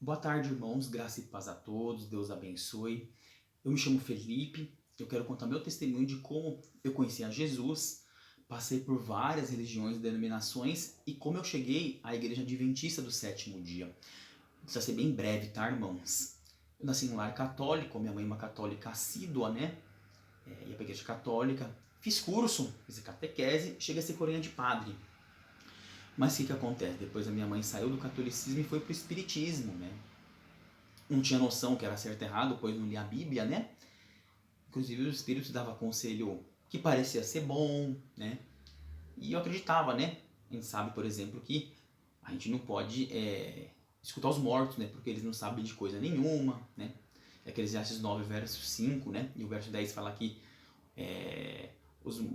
Boa tarde, irmãos. Graça e paz a todos. Deus abençoe. Eu me chamo Felipe. Eu quero contar meu testemunho de como eu conheci a Jesus, passei por várias religiões e denominações e como eu cheguei à Igreja Adventista do Sétimo Dia. Isso vai ser bem breve, tá, irmãos? Eu nasci em um lar católico, minha mãe é uma católica assídua, né? Ia pra igreja católica. Fiz curso, fiz catequese, cheguei a ser coroinha de padre. Mas o que acontece? Depois a minha mãe saiu do catolicismo e foi pro espiritismo, né? Não tinha noção que era certo e errado, pois não lia a Bíblia, né? Inclusive os espíritos davam conselho que parecia ser bom, né? E eu acreditava, né? A gente sabe, por exemplo, que a gente não pode escutar os mortos, né? Porque eles não sabem de coisa nenhuma, né? Eclesiastes 9, verso 5, né? E o verso 10 fala que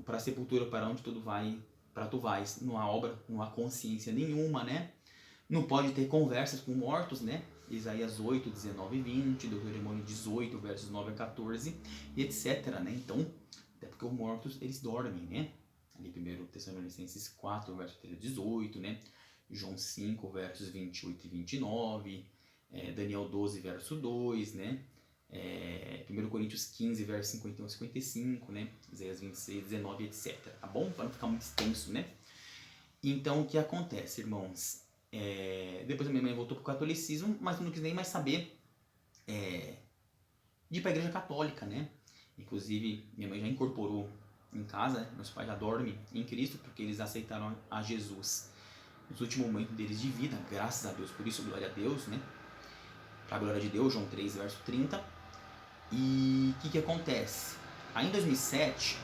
para a sepultura, para onde tudo vai, para tu vais, não há obra, não há consciência nenhuma, né? Não pode ter conversas com mortos, né? Isaías 8, 19 e 20, Deuteronômio 18, versos 9 a 14, e etc, né? Então, até porque os mortos, eles dormem, né? Ali 1 Tessalonicenses 4, verso 13 a 18, né? João 5, versos 28 e 29, Daniel 12, verso 2, né? 1 Coríntios 15, versos 51 a 55, né? Isaías 26, 19, etc. Tá bom? Para não ficar muito extenso, né? Então, o que acontece, irmãos? Depois a minha mãe voltou pro catolicismo, mas eu não quis nem mais saber de ir pra igreja católica, né? Inclusive, minha mãe já incorporou em casa, né? Meus pais já dormem em Cristo, porque eles aceitaram a Jesus nos últimos momentos deles de vida, graças a Deus, por isso, glória a Deus, né? Pra glória de Deus, João 3, verso 30. E o que acontece? Aí em 2007,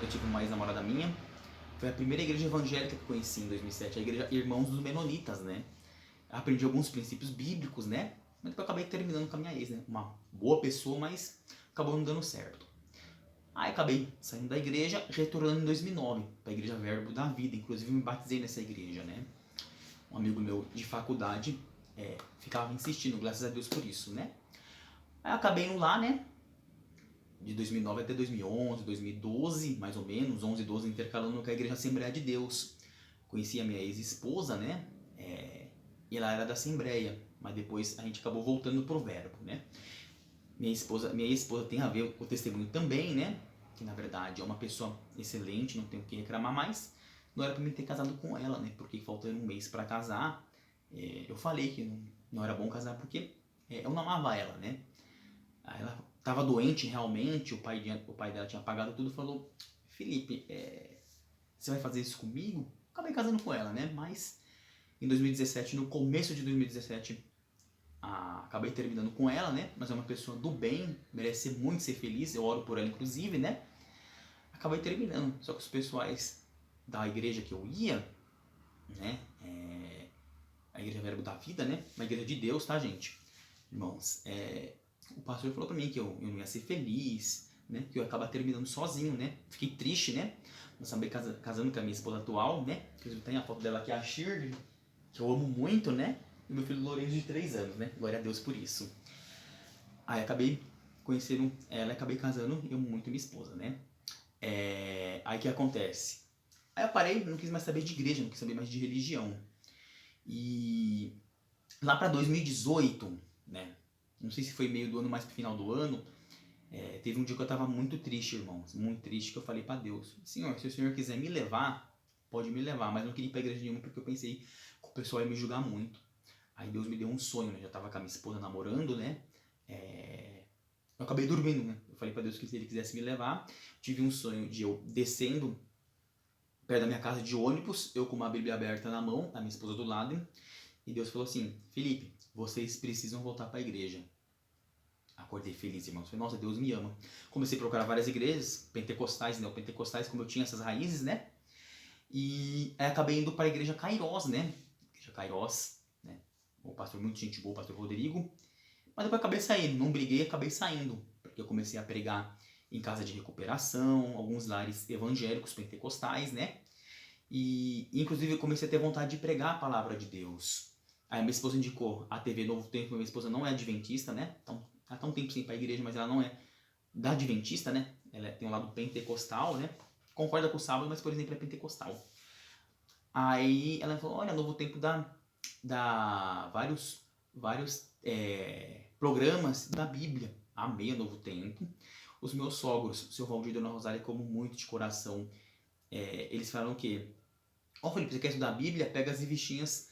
eu tive uma ex-namorada minha, foi a primeira igreja evangélica que eu conheci em 2007, a igreja Irmãos dos Menonitas, né? Aprendi alguns princípios bíblicos, né? Mas depois eu acabei terminando com a minha ex, né? Uma boa pessoa, mas acabou não dando certo. Aí acabei saindo da igreja, retornando em 2009 para a igreja Verbo da Vida. Inclusive me batizei nessa igreja, né? Um amigo meu de faculdade ficava insistindo, graças a Deus por isso, né? Aí acabei indo lá, né? De 2009 até 2011, 2012, mais ou menos, 11, 12, intercalando com a igreja Assembleia de Deus. Conheci a minha ex-esposa, né? E ela era da Assembleia, mas depois a gente acabou voltando pro Verbo, né? Minha esposa tem a ver com o testemunho também, né? Que na verdade é uma pessoa excelente, não tenho o que reclamar mais. Não era para mim ter casado com ela, né? Porque faltando um mês para casar, eu falei que não era bom casar porque eu não amava ela, né? Aí ela estava doente realmente, o pai dela tinha pagado tudo e falou: Felipe, você vai fazer isso comigo? Acabei casando com ela, né? Mas em 2017, no começo de 2017, acabei terminando com ela, né? Mas é uma pessoa do bem, merece muito ser feliz, eu oro por ela inclusive, né? Acabei terminando, só que os pessoais da igreja que eu ia, né? A igreja Verbo da Vida, né? Uma igreja de Deus, tá, gente? Irmãos, o pastor falou pra mim que eu não ia ser feliz, né? Que eu ia acabar terminando sozinho, né? Fiquei triste, né? Eu acabei casando com a minha esposa atual, né? Inclusive tem a foto dela aqui, a Shirley, que eu amo muito, né? E meu filho Lourenço de 3 anos, né? Glória a Deus por isso. Aí acabei conhecendo ela e acabei casando, eu muito minha esposa, né? Aí o que acontece? Aí eu parei, não quis mais saber de igreja, não quis saber mais de religião. E lá pra 2018, né? Não sei se foi meio do ano, mais pro final do ano, teve um dia que eu tava muito triste, irmãos. Muito triste, que eu falei pra Deus: Senhor, se o Senhor quiser me levar, pode me levar. Mas não queria ir pra igreja nenhuma porque eu pensei que o pessoal ia me julgar muito. Aí Deus me deu um sonho, né? Já tava com a minha esposa namorando, né? Eu acabei dormindo, né? Eu falei pra Deus que se Ele quisesse me levar. Tive um sonho de eu descendo perto da minha casa de ônibus, eu com uma Bíblia aberta na mão, a minha esposa do lado. E Deus falou assim: Felipe, vocês precisam voltar pra igreja. Acordei feliz, irmãos. Falei: nossa, Deus me ama. Comecei a procurar várias igrejas, pentecostais, neopentecostais, como eu tinha essas raízes, né? E aí acabei indo para a igreja Kairos, né? Igreja Kairos, né? O pastor, muito gente boa, o pastor Rodrigo. Mas depois acabei saindo, não briguei, acabei saindo. Porque eu comecei a pregar em casa de recuperação, alguns lares evangélicos, pentecostais, né? E inclusive eu comecei a ter vontade de pregar a palavra de Deus. Aí a minha esposa indicou a TV Novo Tempo, minha esposa não é adventista, né? Então, ela tá um tempo sem ir pra igreja, mas ela não é da adventista, né? Ela tem um lado pentecostal, né? Concorda com o sábado, mas por exemplo é pentecostal. Aí ela falou: olha, Novo Tempo dá vários programas da Bíblia. Amei o Novo Tempo. Os meus sogros, o seu Valdir e Dona Rosália, como muito de coração, eles falaram que, Felipe, você quer estudar a Bíblia? Pega as revistinhas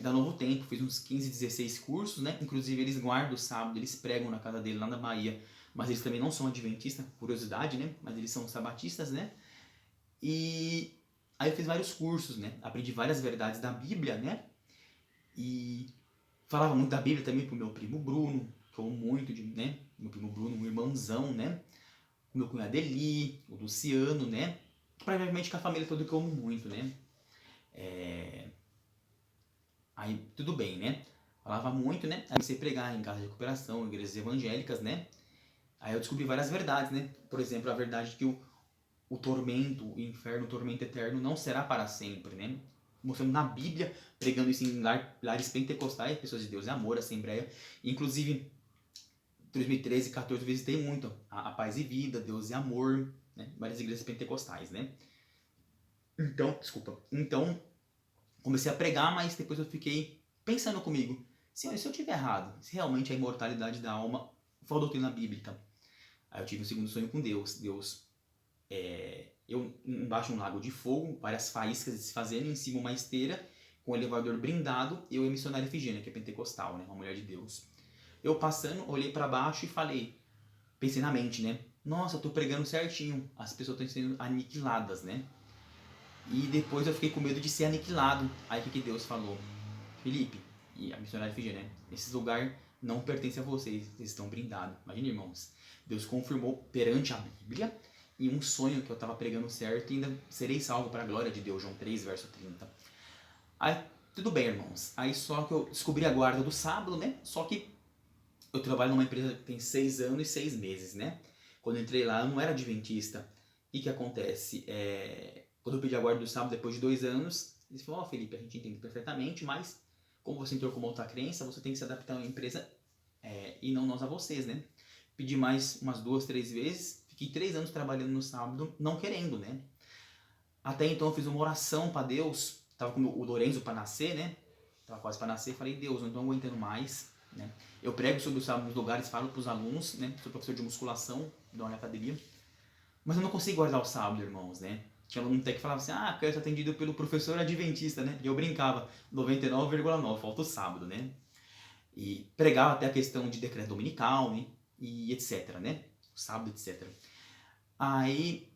da Novo Tempo. Fiz uns 15, 16 cursos, né? Inclusive eles guardam o sábado, eles pregam na casa dele lá na Bahia, mas eles também não são adventistas, curiosidade, né? Mas eles são sabatistas, né? E aí eu fiz vários cursos, né? Aprendi várias verdades da Bíblia, né? E falava muito da Bíblia também pro meu primo Bruno, que eu amo muito, né? Meu primo Bruno, um irmãozão, né? O meu cunhado Eli, o Luciano, né? Provavelmente com a família toda que eu amo muito, né? Aí tudo bem, né? Falava muito, né? Aí comecei a pregar em casa de recuperação, igrejas evangélicas, né? Aí eu descobri várias verdades, né? Por exemplo, a verdade de que o tormento, o inferno, o tormento eterno não será para sempre, né? Mostrando na Bíblia, pregando isso em lares pentecostais, pessoas de Deus e Amor, Assembleia. Inclusive, em 2013 e 2014 eu visitei muito a Paz e Vida, Deus e Amor, né? Várias igrejas pentecostais, né? Então, comecei a pregar, mas depois eu fiquei pensando comigo, Senhor, se eu tiver errado, se realmente a imortalidade da alma for a doutrina bíblica. Aí eu tive um segundo sonho com Deus. Eu embaixo de um lago de fogo, várias faíscas se fazendo, em cima uma esteira, com um elevador blindado, eu e a missionária Efigênia, que é pentecostal, né, uma mulher de Deus. Eu passando, olhei para baixo e falei, pensei na mente, né, nossa, eu tô pregando certinho, as pessoas estão sendo aniquiladas, né. E depois eu fiquei com medo de ser aniquilado. Aí o que Deus falou? Felipe, e a missionária Efigênia, né, esse lugar não pertence a vocês, vocês estão blindados. Imagina, irmãos, Deus confirmou perante a Bíblia e um sonho que eu estava pregando certo e ainda serei salvo para a glória de Deus, João 3, verso 30. Aí, tudo bem, irmãos. Aí só que eu descobri a guarda do sábado, né? Só que eu trabalho numa empresa que tem 6 anos e 6 meses, né? Quando eu entrei lá, eu não era adventista. E o que acontece? Quando eu pedi a guarda do sábado, depois de 2 anos, eles falaram, Felipe, a gente entende perfeitamente, mas como você entrou com uma outra crença, você tem que se adaptar à empresa e não nós a vocês, né? Pedi mais umas 2, 3 vezes, fiquei 3 anos trabalhando no sábado, não querendo, né? Até então eu fiz uma oração para Deus, tava com o Lorenzo para nascer, né? Tava quase para nascer, falei, Deus, eu não tô aguentando mais, né? Eu prego sobre o sábado nos lugares, falo para os alunos, né? Sou professor de musculação, dou uma academia, mas eu não consigo guardar o sábado, irmãos, né? Tinha aluno até que falava assim, quero ser atendido pelo professor adventista, né? E eu brincava, 99,9, falta o sábado, né? E pregava até a questão de decreto dominical, né? E etc, né? Sábado, etc. Aí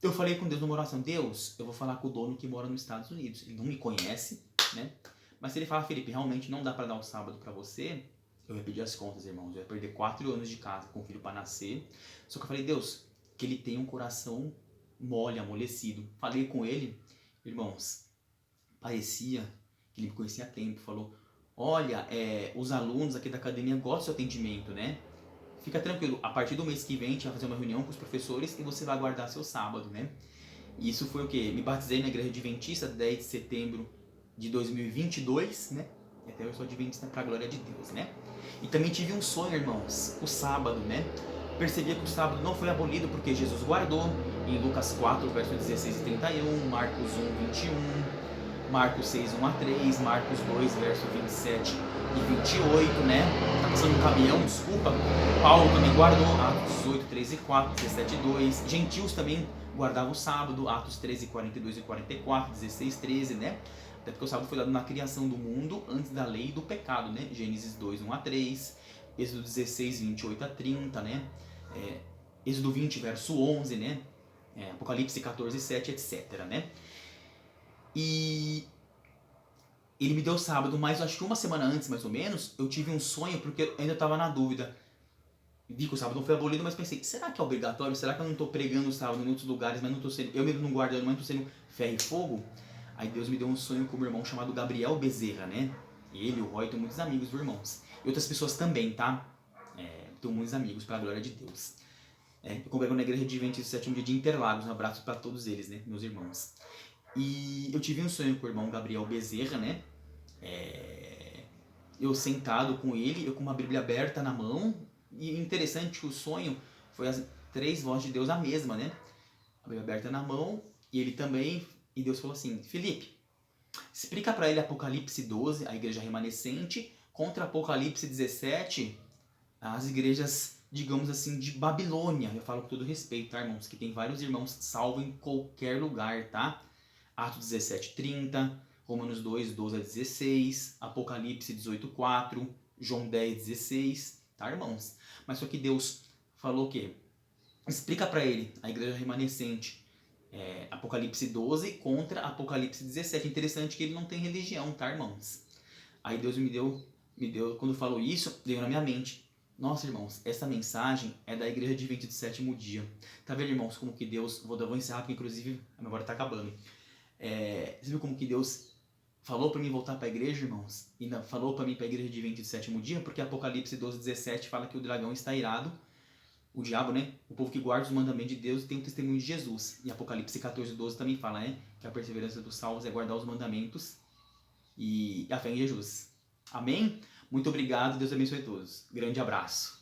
eu falei com Deus numa oração, Deus, eu vou falar com o dono que mora nos Estados Unidos. Ele não me conhece, né? Mas se ele falar, Felipe, realmente não dá para dar o sábado para você, eu ia pedir as contas, irmãos. Eu ia perder 4 anos de casa com o filho para nascer. Só que eu falei, Deus, que ele tenha um coração mole, amolecido. Falei com ele, irmãos, parecia que ele me conhecia há tempo. Falou, olha, os alunos aqui da academia gostam do seu atendimento, né? Fica tranquilo, a partir do mês que vem a gente vai fazer uma reunião com os professores e você vai guardar seu sábado, né? E isso foi o quê? Me batizei na igreja adventista 10 de setembro de 2022, né? E até eu sou adventista pra glória de Deus, né? E também tive um sonho, irmãos, o sábado, né? Percebia que o sábado não foi abolido porque Jesus guardou em Lucas 4, verso 16 e 31, Marcos 1, 21, Marcos 6, 1 a 3, Marcos 2, verso 27 e 28, né? Tá passando um caminhão, desculpa. Paulo também guardou, Atos 18, 3 e 4, 17 e 2. Gentios também guardavam o sábado, Atos 13, 42 e 44, 16, 13, né? Até porque o sábado foi dado na criação do mundo antes da lei e do pecado, né? Gênesis 2, 1 a 3, Êxodo 16, 28 a 30, né? Êxodo 20, verso 11, né? Apocalipse 14, 7, etc, né? E ele me deu sábado, mas acho que uma semana antes, mais ou menos, eu tive um sonho, porque eu ainda estava na dúvida. Vi que o sábado não foi abolido, mas pensei, será que é obrigatório? Será que eu não estou pregando o sábado em outros lugares, mas não estou sendo, eu mesmo não guardando, mas não estou sendo ferro e fogo? Aí Deus me deu um sonho com o meu irmão chamado Gabriel Bezerra, né? Ele, o Roy, tem muitos amigos, viu, irmãos? E outras pessoas também, tá? Tenho muitos amigos, pela glória de Deus. Eu congrego na igreja Adventista do 7º dia de Interlagos, um abraço para todos eles, né? Meus irmãos. E eu tive um sonho com o irmão Gabriel Bezerra, né? Eu sentado com ele, eu com uma Bíblia aberta na mão, e interessante que o sonho foi as 3 vozes de Deus a mesma, né? A Bíblia aberta na mão, e ele também, e Deus falou assim, Felipe, explica para ele Apocalipse 12, a igreja remanescente, Contra Apocalipse 17, as igrejas, digamos assim, de Babilônia. Eu falo com todo respeito, tá, irmãos? Que tem vários irmãos salvos em qualquer lugar, tá? Atos 17:30, Romanos 2:12-16, Apocalipse 18:4, João 10:16, tá, irmãos? Mas só que Deus falou o quê? Explica para ele, a igreja remanescente, Apocalipse 12 contra Apocalipse 17. Interessante que ele não tem religião, tá, irmãos? Aí Deus me deu, quando falou isso, veio na minha mente. Nossa, irmãos, essa mensagem é da igreja adventista do sétimo dia. Tá vendo, irmãos, como que Deus... Vou encerrar porque, inclusive, a memória tá acabando. Você viu como que Deus falou para mim voltar para a igreja, irmãos? E falou para mim para a igreja adventista do sétimo dia? Porque Apocalipse 12:17 fala que o dragão está irado. O diabo, né? O povo que guarda os mandamentos de Deus tem o testemunho de Jesus. E Apocalipse 14:12 também fala, né? Que a perseverança dos salvos é guardar os mandamentos e a fé em Jesus. Amém? Muito obrigado, Deus abençoe a todos. Grande abraço.